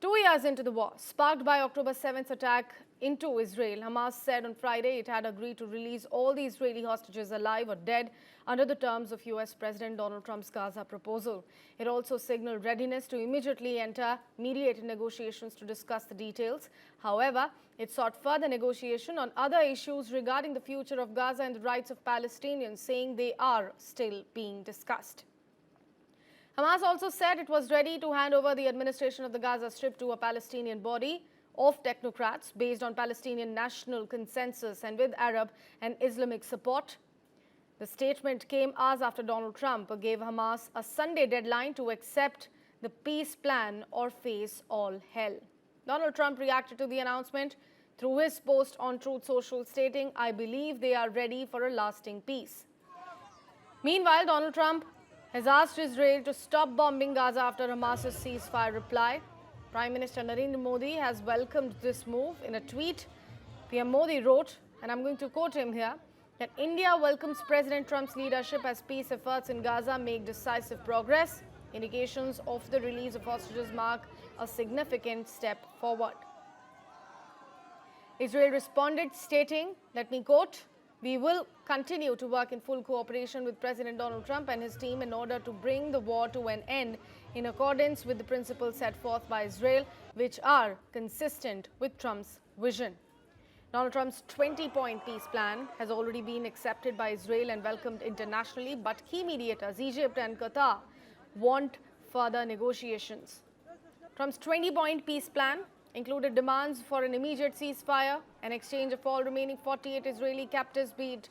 2 years into the war, sparked by October 7th attack into Israel, Hamas said on Friday it had agreed to release all the Israeli hostages alive or dead under the terms of US President Donald Trump's Gaza proposal. It also signaled readiness to immediately enter mediated negotiations to discuss the details. However, it sought further negotiation on other issues regarding the future of Gaza and the rights of Palestinians, saying they are still being discussed. Hamas also said it was ready to hand over the administration of the Gaza Strip to a Palestinian body of technocrats based on Palestinian national consensus and with Arab and Islamic support. The statement came hours after Donald Trump gave Hamas a Sunday deadline to accept the peace plan or face all hell. Donald Trump reacted to the announcement through his post on Truth Social, stating, "I believe they are ready for a lasting peace." Meanwhile, Donald Trump has asked Israel to stop bombing Gaza after Hamas's ceasefire reply. Prime Minister Narendra Modi has welcomed this move. In a tweet, PM Modi wrote, and I'm going to quote him here, that India welcomes President Trump's leadership as peace efforts in Gaza make decisive progress. Indications of the release of hostages mark a significant step forward. Israel responded, stating, let me quote, "We will continue to work in full cooperation with President Donald Trump and his team in order to bring the war to an end in accordance with the principles set forth by Israel, which are consistent with Trump's vision." Donald Trump's 20-point peace plan has already been accepted by Israel and welcomed internationally, but key mediators, Egypt and Qatar, want further negotiations. Trump's 20-point peace plan included demands for an immediate ceasefire, an exchange of all remaining 48 Israeli captives, be it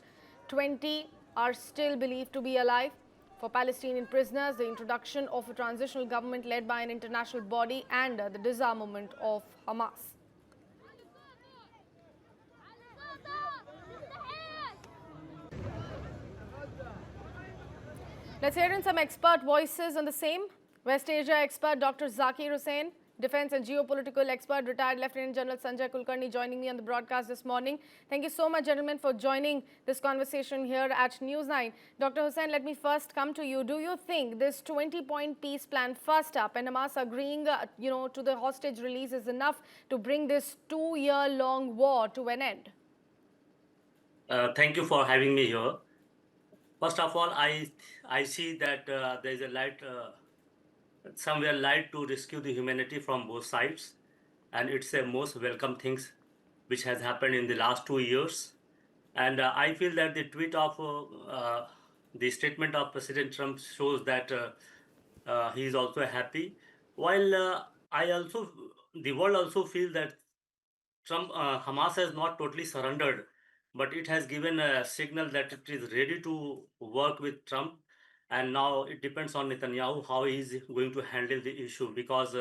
20 are still believed to be alive, for Palestinian prisoners, the introduction of a transitional government led by an international body, and the disarmament of Hamas. Let's hear in some expert voices on the same. West Asia expert Dr. Zakir Hussain, defense and geopolitical expert, retired Lieutenant General Sanjay Kulkarni, joining me on the broadcast this morning. Thank you so much, gentlemen, for joining this conversation here at News9. Dr. Hussain, let me first come to you. Do you think this 20-point peace plan, first up, and Hamas agreeing, to the hostage release is enough to bring this 2-year-long war to an end? Thank you for having me here. First of all, I see that there is a light, somewhere light to rescue the humanity from both sides, and it's a most welcome things which has happened in the last 2 years. And I feel that the tweet of the statement of President Trump shows that he is also happy. While the world also feel that Hamas has not totally surrendered, but it has given a signal that it is ready to work with Trump. And now it depends on Netanyahu how he is going to handle the issue, because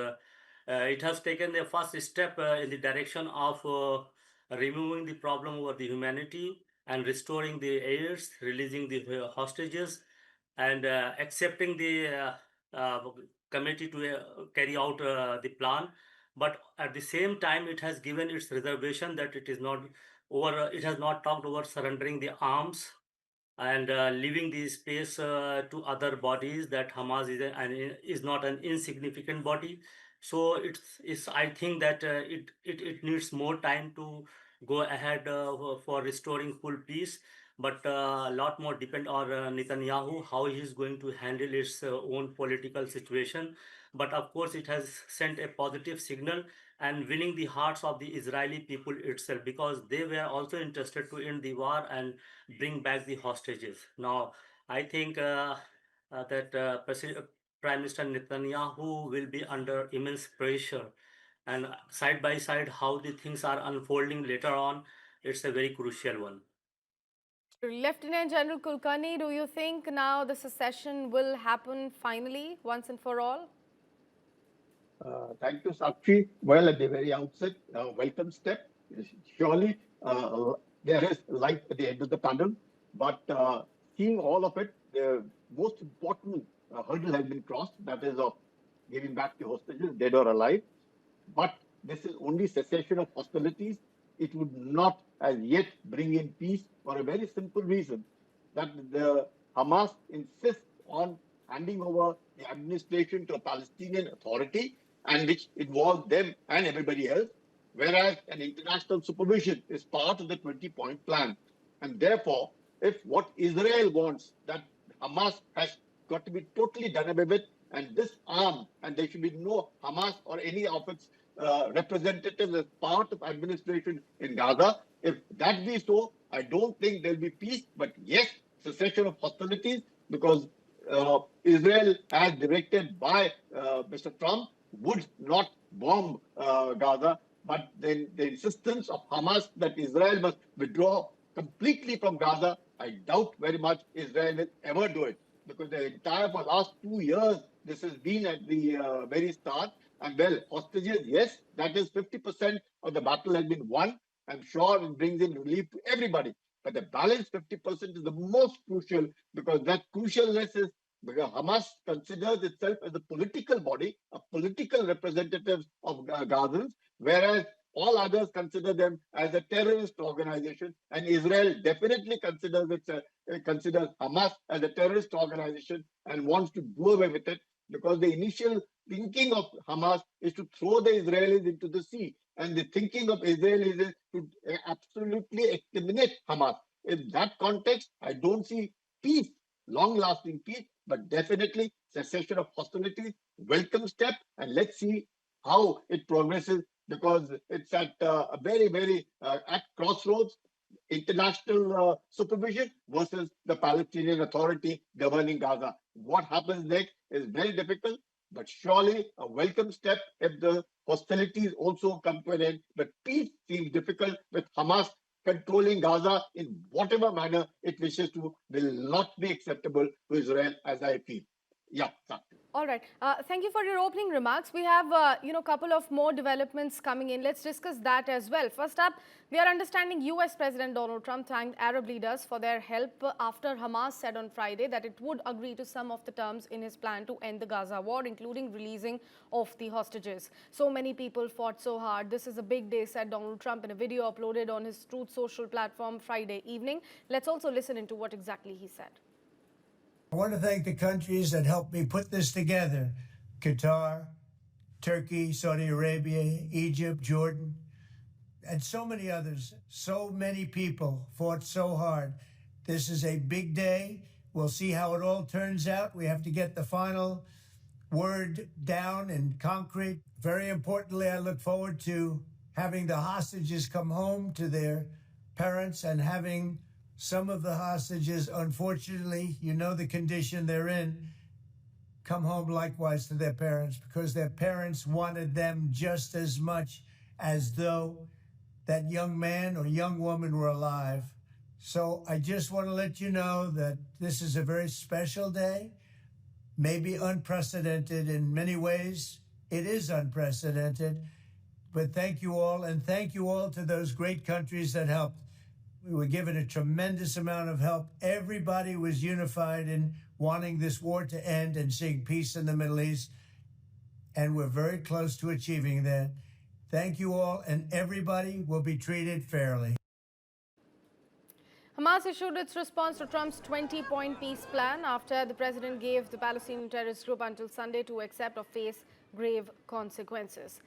it has taken the first step in the direction of removing the problem over the humanity and restoring the heirs, releasing the hostages, and accepting the committee to carry out the plan. But at the same time, it has given its reservation that it is not over. It has not talked over surrendering the arms and leaving the space to other bodies, that Hamas is not an insignificant body. So it's I think that it needs more time to go ahead for restoring full peace. But a lot more depend on Netanyahu, how he is going to handle its own political situation. But of course, it has sent a positive signal and winning the hearts of the Israeli people itself, because they were also interested to end the war and bring back the hostages. Now, I think that Prime Minister Netanyahu will be under immense pressure, and side by side, how the things are unfolding later on, it's a very crucial one. Lieutenant General Kulkarni, do you think now the secession will happen finally, once and for all? Thank you, Sakshi. Well, at the very outset, welcome step. Surely there is light at the end of the tunnel, but seeing all of it, the most important hurdle has been crossed, that is of giving back the hostages, dead or alive. But this is only cessation of hostilities. It would not as yet bring in peace, for a very simple reason, that the Hamas insists on handing over the administration to a Palestinian authority, and which involve them and everybody else, whereas an international supervision is part of the 20-point plan. And therefore, if what Israel wants, that Hamas has got to be totally done away with and disarmed, and there should be no Hamas or any of its representatives as part of administration in Gaza. If that be so, I don't think there'll be peace, but yes, cessation of hostilities, because Israel, as directed by Mr. Trump, would not bomb Gaza, but then the insistence of Hamas that Israel must withdraw completely from Gaza, I doubt very much Israel will ever do it, because the entire for last 2 years this has been at the very start. And well, hostages, yes, that is 50% of the battle has been won. I'm sure it brings in relief to everybody. But the balance 50% is the most crucial, because that crucialness is because Hamas considers itself as a political body, a political representative of Gazans, whereas all others consider them as a terrorist organization, and Israel definitely considers Hamas as a terrorist organization and wants to do away with it, because the initial thinking of Hamas is to throw the Israelis into the sea, and the thinking of Israelis is to absolutely exterminate Hamas. In that context, I don't see peace, long-lasting peace, but definitely cessation of hostilities, welcome step, and let's see how it progresses, because it's at a very at crossroads. International supervision versus the Palestinian Authority governing Gaza. What happens next is very difficult, but surely a welcome step if the hostilities also come to an end. But peace seems difficult with Hamas controlling Gaza in whatever manner it wishes to, will not be acceptable to Israel, as I feel. Yeah. All right. Thank you for your opening remarks. We have, a couple of more developments coming in. Let's discuss that as well. First up, we are understanding U.S. President Donald Trump thanked Arab leaders for their help after Hamas said on Friday that it would agree to some of the terms in his plan to end the Gaza war, including releasing of the hostages. So many people fought so hard. This is a big day, said Donald Trump in a video uploaded on his Truth Social platform Friday evening. Let's also listen into what exactly he said. I want to thank the countries that helped me put this together: Qatar, Turkey, Saudi Arabia, Egypt, Jordan, and so many others. So many people fought so hard. This is a big day. We'll see how it all turns out. We have to get the final word down in concrete. Very importantly, I look forward to having the hostages come home to their parents, and having some of the hostages, unfortunately, you know the condition they're in, come home likewise to their parents, because their parents wanted them just as much as though that young man or young woman were alive. So I just want to let you know that this is a very special day, maybe unprecedented in many ways. It is unprecedented, but thank you all, and thank you all to those great countries that helped. We were given a tremendous amount of help. Everybody was unified in wanting this war to end and seeing peace in the Middle East. And we're very close to achieving that. Thank you all, and everybody will be treated fairly. Hamas issued its response to Trump's 20-point peace plan after the president gave the Palestinian terrorist group until Sunday to accept or face grave consequences.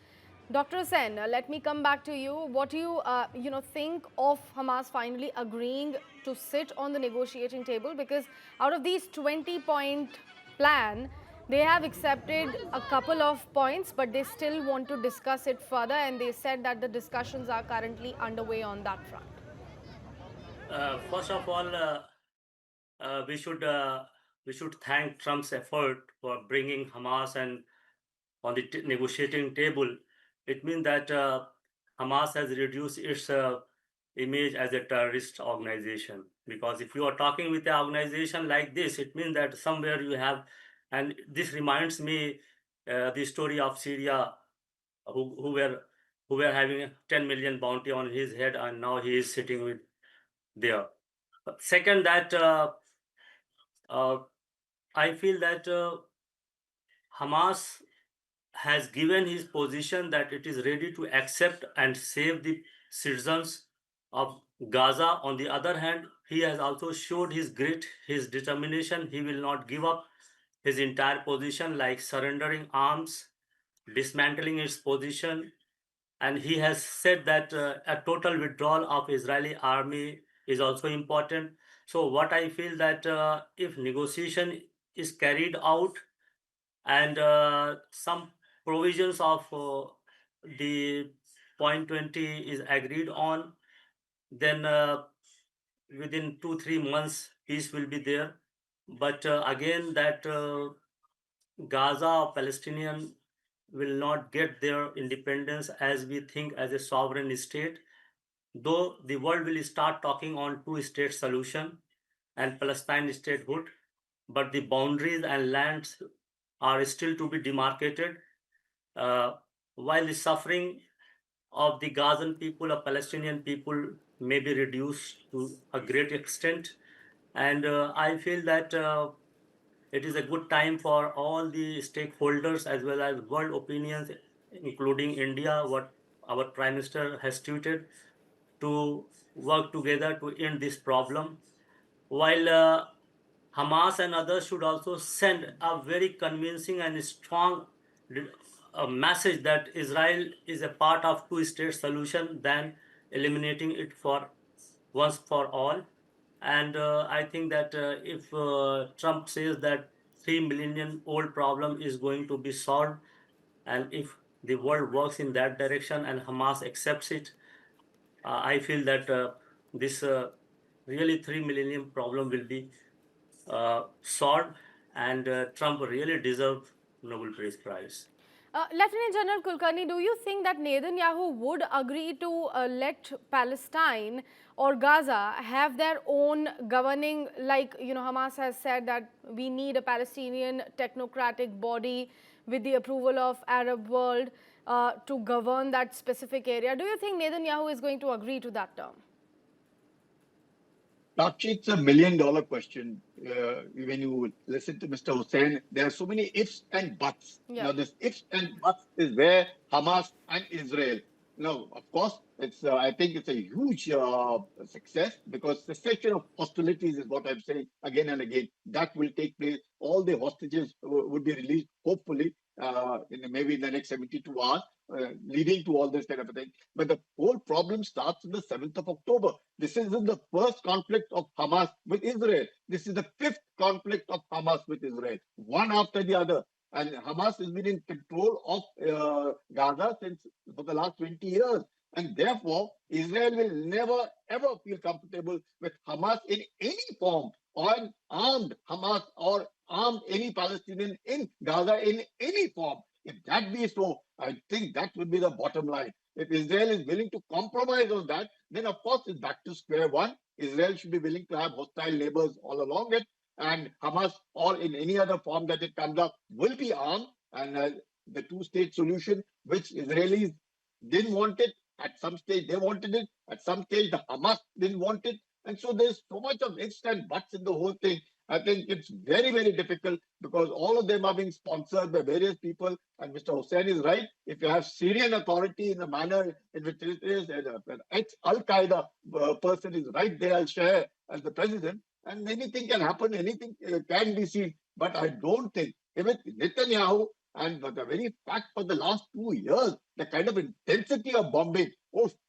Dr. Hussain, let me come back to you. What do you think of Hamas finally agreeing to sit on the negotiating table? Because out of these 20-point plan, they have accepted a couple of points, but they still want to discuss it further, and they said that the discussions are currently underway on that front. First of all, we should thank Trump's effort for bringing Hamas and on the negotiating table. It means that Hamas has reduced its image as a terrorist organization. Because if you are talking with an organization like this, it means that somewhere you have, and this reminds me the story of Syria, who were having a 10 million bounty on his head, and now he is sitting with there. Second, that I feel that Hamas has given his position that it is ready to accept and save the citizens of Gaza. On the other hand, he has also showed his grit, his determination. He will not give up his entire position, like surrendering arms dismantling its position, and he has said that a total withdrawal of Israeli army is also important. So what I feel that if negotiation is carried out and some provisions of the point 20 is agreed on, then within 2 3 months peace will be there. But again, that Gaza or Palestinian will not get their independence as we think as a sovereign state, though the world will start talking on two-state solution and Palestine statehood, but the boundaries and lands are still to be demarcated. Uh, while the suffering of the Gazan people or Palestinian people may be reduced to a great extent, and I feel that it is a good time for all the stakeholders as well as world opinions, including India, what our Prime Minister has tweeted, to work together to end this problem. While Hamas and others should also send a very convincing and strong message that Israel is a part of two-state solution than eliminating it for once for all. And I think that if Trump says that 3 millennium old problem is going to be solved, and if the world works in that direction and Hamas accepts it, I feel that this really 3 millennium problem will be solved, and Trump really deserves Nobel Peace Prize. Lieutenant General Kulkarni, do you think that Netanyahu would agree to let Palestine or Gaza have their own governing, like, Hamas has said that we need a Palestinian technocratic body with the approval of Arab world to govern that specific area? Do you think Netanyahu is going to agree to that term? Sakshi, it's $1 million question. When you listen to Mr. Hussain, there are so many ifs and buts. Yeah. Now, this ifs and buts is where Hamas and Israel. Now, of course, it's. I think it's a huge success because cessation of hostilities is what I'm saying again and again. That will take place. All the hostages would be released, hopefully, maybe in the next 72 hours, leading to all this kind of a thing. But the whole problem starts on the 7th of October. This isn't the first conflict of Hamas with Israel. This is the fifth conflict of Hamas with Israel, one after the other. And Hamas has been in control of Gaza for the last 20 years. And therefore, Israel will never, ever feel comfortable with Hamas in any form, or an armed Hamas, or armed any Palestinian in Gaza in any form. If that be so, I think that would be the bottom line. If Israel is willing to compromise on that, then of course it's back to square one. Israel should be willing to have hostile neighbors all along it, and Hamas, or in any other form that it comes up, will be armed. And the two-state solution, which Israelis didn't want it, at some stage they wanted it, at some stage the Hamas didn't want it. And so there's so much of ifs and buts in the whole thing. I think it's very, very difficult because all of them are being sponsored by various people. And Mr. Hussain is right. If you have Syrian authority in the manner in which it is, an ex-Al-Qaeda person is right there, al-Shah, as the president, and anything can happen, anything can be seen. But I don't think, even Netanyahu, and the very fact for the last 2 years, the kind of intensity of bombing,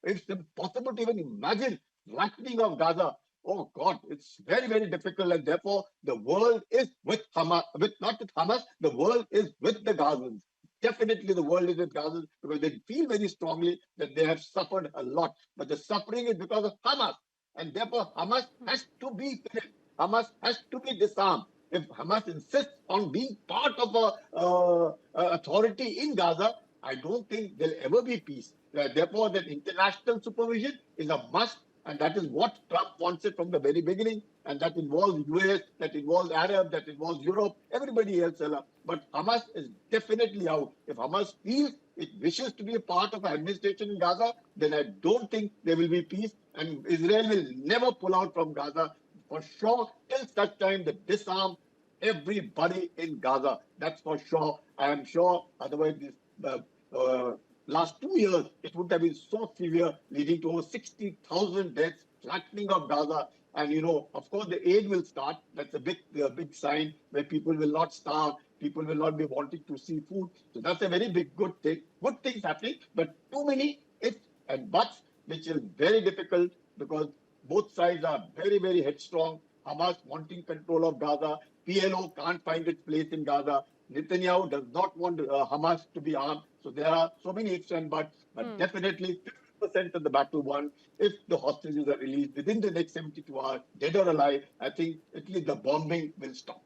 it's impossible to even imagine flattening of Gaza. Oh God, it's very, very difficult, and therefore the world is with Hamas, not with Hamas, the world is with the Gazans. Definitely the world is with Gazans because they feel very strongly that they have suffered a lot. But the suffering is because of Hamas, and therefore Hamas has to be finished. Hamas has to be disarmed. If Hamas insists on being part of a authority in Gaza, I don't think there'll ever be peace. Therefore, that international supervision is a must, and that is what Trump wants it from the very beginning, and that involves US, that involves Arab, that involves Europe, everybody else. But Hamas is definitely out. If Hamas feels it wishes to be a part of an administration in Gaza, then I don't think there will be peace, and Israel will never pull out from Gaza for sure till such time they disarm everybody in Gaza. That's for sure. I am sure. Otherwise, this last 2 years, it would have been so severe, leading to over 60,000 deaths, flattening of Gaza. And, of course, the aid will start. That's a big sign where people will not starve. People will not be wanting to see food. So that's a very big good thing. Good things happening, but too many ifs and buts, which is very difficult because both sides are very, very headstrong. Hamas wanting control of Gaza. PLO can't find its place in Gaza. Netanyahu does not want Hamas to be armed. So there are so many ifs and buts, but definitely 50% of the battle won. If the hostages are released within the next 72 hours, dead or alive, I think at least the bombing will stop.